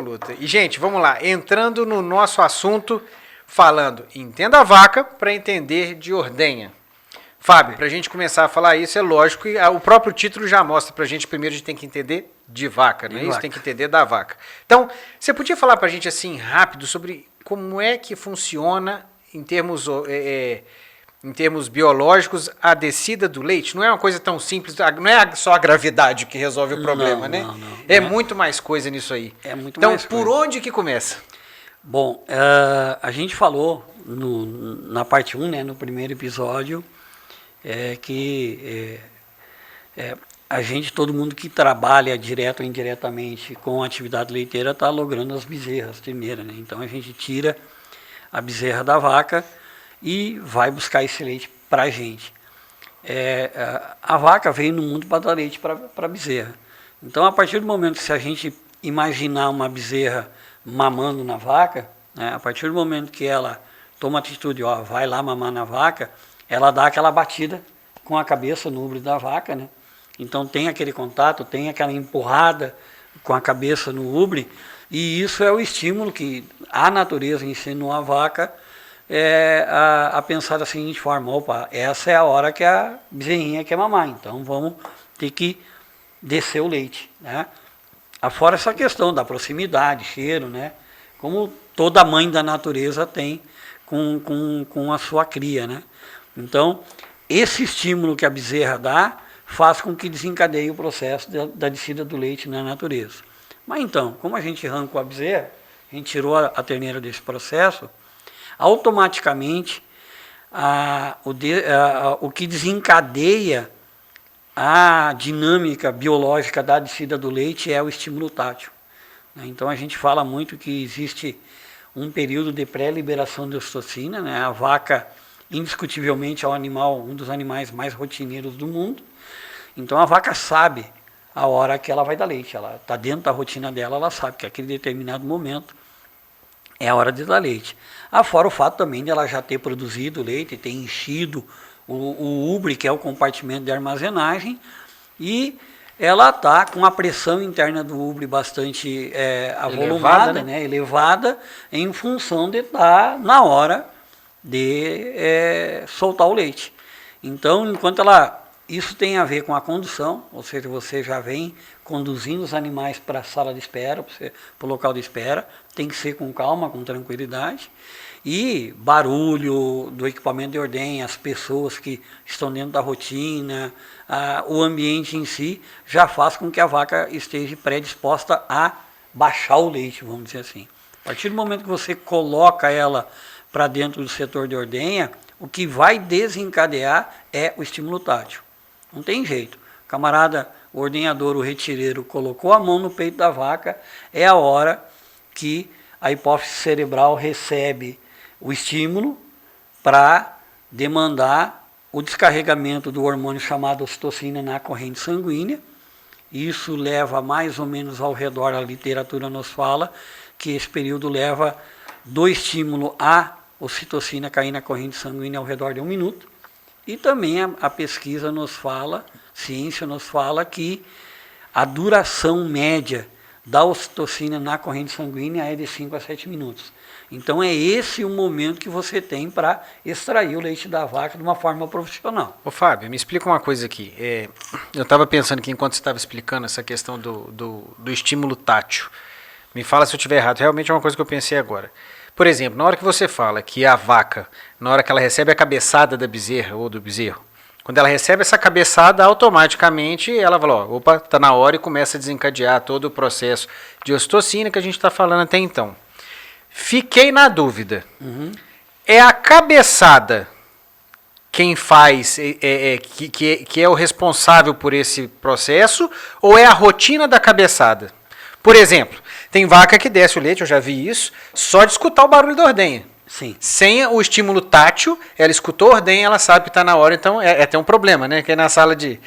luta. E, gente, vamos lá. Entrando no nosso assunto, falando, entenda a vaca para entender de ordenha. Fábio, para a gente começar a falar isso, é lógico que o próprio título já mostra para a gente, primeiro a gente tem que entender de vaca, né? Isso tem que entender da vaca. Então, você podia falar para a gente assim, rápido, sobre como é que funciona em termos biológicos a descida do leite? Não é uma coisa tão simples, não é só a gravidade que resolve o problema, né? Não, é muito mais coisa nisso aí. É muito então, mais por coisa. onde que começa? Bom, a gente falou na parte 1, né, no primeiro episódio, que todo mundo que trabalha direto ou indiretamente com a atividade leiteira está logrando as bezerras primeiro, né? Então a gente tira a bezerra da vaca e vai buscar esse leite para a gente. A vaca veio no mundo para dar leite para a bezerra. Então, a partir do momento que se a gente imaginar uma bezerra mamando na vaca, né, a partir do momento que ela toma a atitude, vai lá mamar na vaca, ela dá aquela batida com a cabeça no ubre da vaca, né? Então tem aquele contato, tem aquela empurrada com a cabeça no ubre, e isso é o estímulo que a natureza ensinou a vaca a pensar da seguinte forma: opa, essa é a hora que a bezerrinha quer mamar, então vamos ter que descer o leite, né? Afora essa questão da proximidade, cheiro, né? Como toda mãe da natureza tem com a sua cria, né? Então, esse estímulo que a bezerra dá faz com que desencadeie o processo da descida do leite na natureza. Mas então, como a gente arrancou a bezerra, a gente tirou a terneira desse processo, automaticamente o que desencadeia a dinâmica biológica da descida do leite é o estímulo tátil. Então a gente fala muito que existe um período de pré-liberação de ocitocina, né? A vaca, indiscutivelmente, é um dos animais mais rotineiros do mundo. Então a vaca sabe a hora que ela vai dar leite, ela está dentro da rotina dela, ela sabe que aquele determinado momento é a hora de dar leite. Afora o fato também de ela já ter produzido leite, ter enchido o ubre, que é o compartimento de armazenagem, e ela está com a pressão interna do ubre bastante avolumada, né? Elevada, em função de estar na hora de soltar o leite. Então, enquanto isso tem a ver com a condução, ou seja, você já vem conduzindo os animais para a sala de espera, para o local de espera, tem que ser com calma, com tranquilidade, e barulho do equipamento de ordenha, as pessoas que estão dentro da rotina, o ambiente em si, já faz com que a vaca esteja predisposta a baixar o leite, vamos dizer assim. A partir do momento que você coloca ela para dentro do setor de ordenha, o que vai desencadear é o estímulo tátil. Não tem jeito. O camarada, o ordenhador, o retireiro, colocou a mão no peito da vaca, é a hora que a hipófise cerebral recebe o estímulo para demandar o descarregamento do hormônio chamado ocitocina na corrente sanguínea. Isso leva mais ou menos ao redor, a literatura nos fala, que esse período leva do estímulo à ocitocina cair na corrente sanguínea ao redor de 1 minuto. E também a pesquisa nos fala, ciência nos fala, que a duração média da ocitocina na corrente sanguínea é de 5 a 7 minutos. Então é esse o momento que você tem para extrair o leite da vaca de uma forma profissional. Ô Fábio, me explica uma coisa aqui. Eu estava pensando que enquanto você estava explicando essa questão do estímulo tátil, me fala se eu estiver errado, realmente é uma coisa que eu pensei agora. Por exemplo, na hora que você fala que a vaca, na hora que ela recebe a cabeçada da bezerra ou do bezerro, quando ela recebe essa cabeçada, automaticamente ela fala, opa, está na hora, e começa a desencadear todo o processo de ocitocina que a gente está falando até então. Fiquei na dúvida. Uhum. É a cabeçada quem faz, que é o responsável por esse processo, ou é a rotina da cabeçada? Por exemplo, tem vaca que desce o leite, eu já vi isso, só de escutar o barulho da ordenha. Sim. Sem o estímulo tátil, ela escutou a ordenha, ela sabe que está na hora, então é até um problema, né? Que na sala de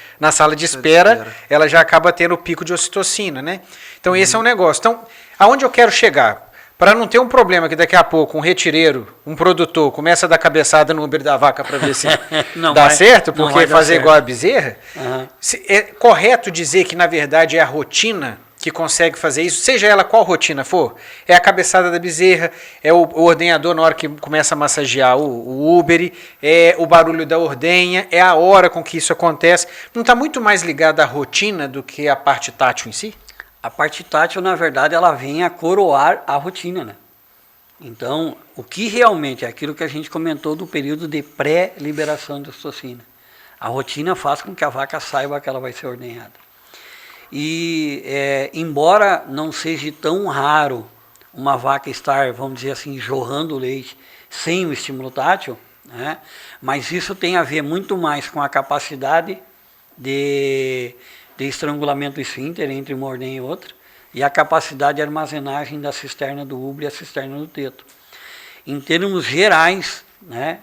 espera, ela já acaba tendo o pico de ocitocina, né? Então esse é um negócio. Então, aonde eu quero chegar? Para não ter um problema que daqui a pouco um retireiro, um produtor, começa a dar cabeçada no ubre da vaca para ver se dá certo, porque fazer igual a bezerra. Uhum. É correto dizer que, na verdade, é a rotina? que consegue fazer isso, seja ela qual rotina for, é a cabeçada da bezerra, é o ordenhador na hora que começa a massagear o úbere, é o barulho da ordenha, é a hora com que isso acontece. Não está muito mais ligado à rotina do que à parte tátil em si? A parte tátil, na verdade, ela vem a coroar a rotina, né? Então, o que realmente é aquilo que a gente comentou do período de pré-liberação de ocitocina. A rotina faz com que a vaca saiba que ela vai ser ordenhada. E, embora não seja tão raro uma vaca estar, vamos dizer assim, jorrando leite sem o estímulo tátil, né? Mas isso tem a ver muito mais com a capacidade de estrangulamento do esfíncter entre uma ordenha e outra, e a capacidade de armazenagem da cisterna do úbero e a cisterna do teto. Em termos gerais, né,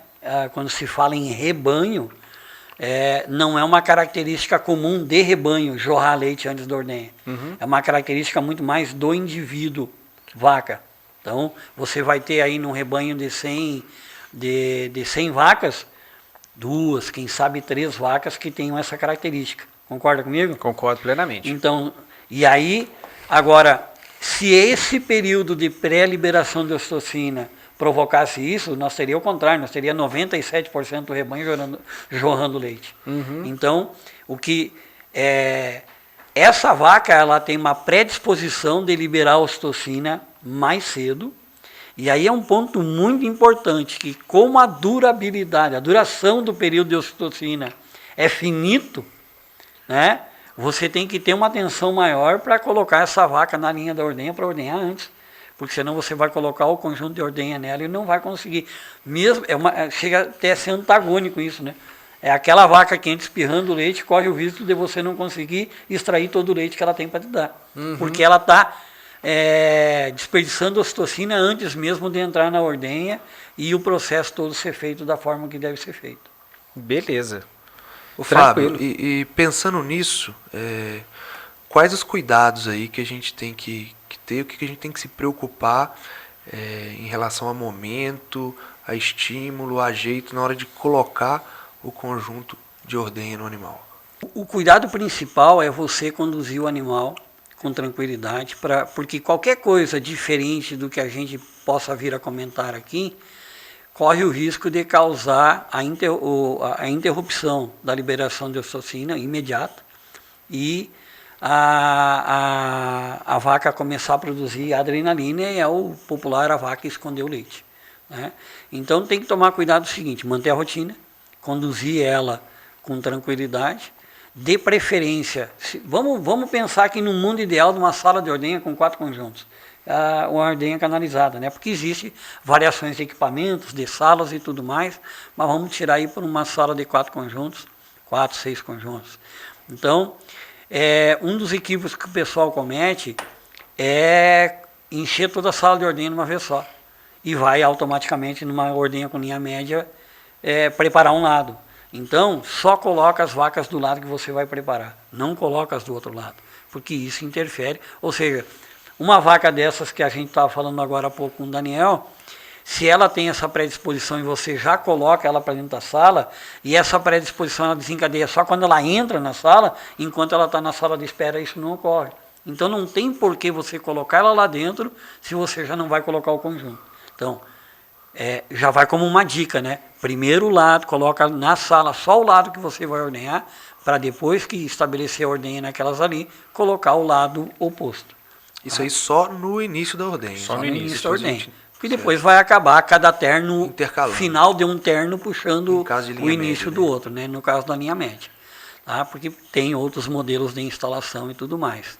quando se fala em rebanho, não é uma característica comum de rebanho jorrar leite antes da ordenha. Uhum. É uma característica muito mais do indivíduo vaca. Então, você vai ter aí num rebanho de 100 vacas, 2, quem sabe 3 vacas que tenham essa característica. Concorda comigo? Concordo plenamente. Então, e aí, agora, se esse período de pré-liberação de ocitocina provocasse isso, nós teríamos o contrário, nós teríamos 97% do rebanho jorrando leite. Uhum. Então, essa vaca ela tem uma predisposição de liberar a ocitocina mais cedo, e aí é um ponto muito importante, que como a durabilidade, a duração do período de ocitocina é finito, né, você tem que ter uma atenção maior para colocar essa vaca na linha da ordenha para ordenhar antes. Porque senão você vai colocar o conjunto de ordenha nela e não vai conseguir. Mesmo, chega até a ser antagônico isso, né? É aquela vaca quente espirrando o leite, corre o risco de você não conseguir extrair todo o leite que ela tem para te dar. Uhum. Porque ela está desperdiçando ocitocina antes mesmo de entrar na ordenha e o processo todo ser feito da forma que deve ser feito. Beleza. Ô, Fábio, e pensando nisso, quais os cuidados aí que a gente tem que ter, o que a gente tem que se preocupar em relação a momento, a estímulo, a jeito na hora de colocar o conjunto de ordenha no animal? O cuidado principal é você conduzir o animal com tranquilidade, porque qualquer coisa diferente do que a gente possa vir a comentar aqui, corre o risco de causar a interrupção da liberação de ocitocina imediata e a vaca começar a produzir adrenalina e é o popular a vaca esconder o leite, né? Então tem que tomar cuidado do seguinte, manter a rotina, conduzir ela com tranquilidade, de preferência, vamos pensar que no mundo ideal de uma sala de ordenha com 4 conjuntos, uma ordenha canalizada, né? Porque existe variações de equipamentos, de salas e tudo mais, mas vamos tirar aí por uma sala de 4 conjuntos, 4, 6 conjuntos. Então, um dos equívocos que o pessoal comete é encher toda a sala de ordenha de uma vez só. E vai automaticamente numa ordenha com linha média preparar um lado. Então, só coloca as vacas do lado que você vai preparar. Não coloca as do outro lado. Porque isso interfere. Ou seja, uma vaca dessas que a gente estava falando agora há pouco com o Daniel, se ela tem essa predisposição e você já coloca ela para dentro da sala, e essa predisposição ela desencadeia só quando ela entra na sala, enquanto ela está na sala de espera, isso não ocorre. Então não tem por que você colocar ela lá dentro se você já não vai colocar o conjunto. Então, já vai como uma dica, né? Primeiro lado, coloca na sala só o lado que você vai ordenhar, para depois que estabelecer a ordenha naquelas ali, colocar o lado oposto. Isso aí só no início da ordenha. Só no início da ordenha. Porque depois vai acabar cada terno, final de um terno puxando o início média, do outro, né? No caso da linha média. Tá? Porque tem outros modelos de instalação e tudo mais.